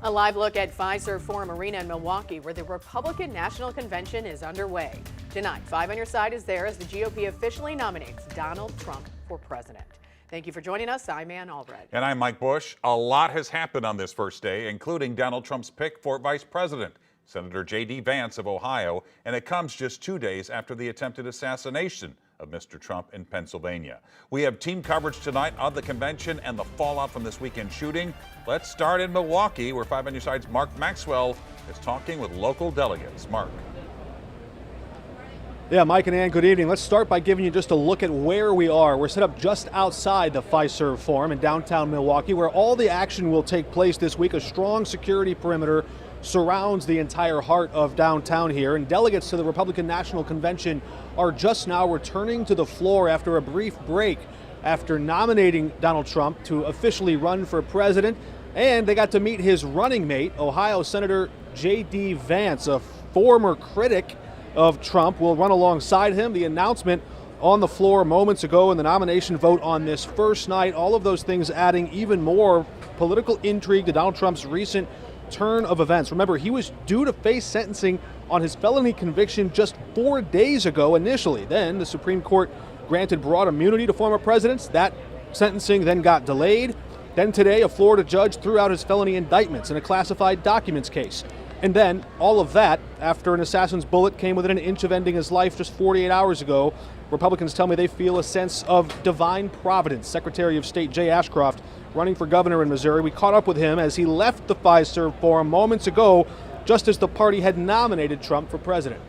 A live look at Fiserv Forum Arena in Milwaukee, where the Republican National Convention is underway. Tonight, 5 on Your Side is there as the GOP officially nominates Donald Trump for president. Thank you for joining us. I'm Ann Allred. And I'm Mike Bush. A lot has happened on this first day, including Donald Trump's pick for vice president, Senator JD Vance of Ohio, and it comes just 2 days after the attempted assassination of Mr. Trump in Pennsylvania. We have team coverage tonight of the convention and the fallout from this weekend shooting. Let's start in Milwaukee, where 5 on Your Side's Mark Maxwell is talking with local delegates. Mark. Yeah, Mike and Ann, good evening. Let's start by giving you just a look at where we are. We're set up just outside the Fiserv Forum in downtown Milwaukee, where all the action will take place this week. A strong security perimeter surrounds the entire heart of downtown here, and delegates to the Republican National Convention are just now returning to the floor after a brief break after nominating Donald Trump to officially run for president. And they got to meet his running mate, Ohio Senator JD Vance, a former critic of Trump, will run alongside him. The announcement on the floor moments ago, and the nomination vote on this first night, all of those things adding even more political intrigue to Donald Trump's recent turn of events. Remember, he was due to face sentencing on his felony conviction just 4 days ago initially. Then the Supreme Court granted broad immunity to former presidents. That sentencing then got delayed. Then today, a Florida judge threw out his felony indictments in a classified documents case. And then all of that after an assassin's bullet came within an inch of ending his life just 48 hours ago. Republicans tell me they feel a sense of divine providence. Secretary of State Jay Ashcroft, running for governor in Missouri. We caught up with him as he left the Fiserv Forum moments ago, just as the party had nominated Trump for president.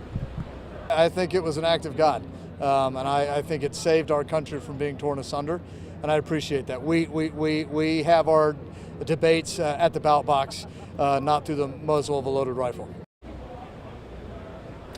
I think it was an act of God, and I think it saved our country from being torn asunder, and I appreciate that. We have our debates at the ballot box, not through the muzzle of a loaded rifle.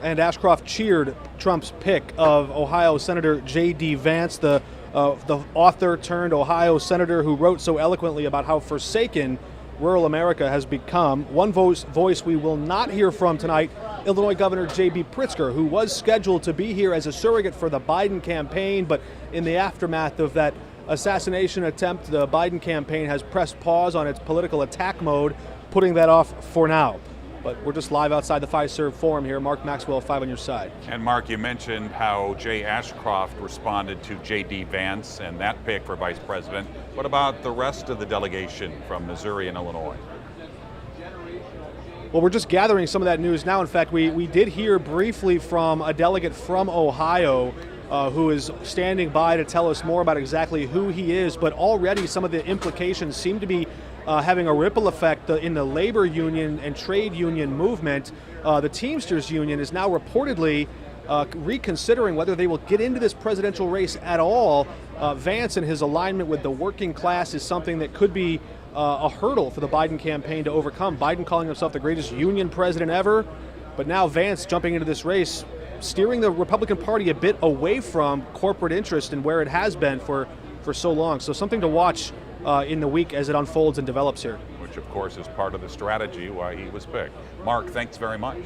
And Ashcroft cheered Trump's pick of Ohio Senator JD Vance, the author turned Ohio senator who wrote so eloquently about how forsaken rural America has become. One voice we will not hear from tonight, Illinois Governor J.B. Pritzker, who was scheduled to be here as a surrogate for the Biden campaign, but in the aftermath of that assassination attempt, the Biden campaign has pressed pause on its political attack mode, putting that off for now. But we're just live outside the Fiserv Forum here. Mark Maxwell, 5 on Your Side. And Mark, you mentioned how Jay Ashcroft responded to JD Vance and that pick for vice president. What about the rest of the delegation from Missouri and Illinois? Well, we're just gathering some of that news now. In fact, we did hear briefly from a delegate from Ohio who is standing by to tell us more about exactly who he is. But already some of the implications seem to be having a ripple effect in the labor union and trade union movement. The Teamsters Union is now reportedly reconsidering whether they will get into this presidential race at all. Vance and his alignment with the working class is something that could be a hurdle for the Biden campaign to overcome. Biden calling himself the greatest union president ever, but now Vance jumping into this race, steering the Republican Party a bit away from corporate interest and where it has been for so long. So something to watch in the week as it unfolds and develops here. Which, of course, is part of the strategy why he was picked. Mark, thanks very much.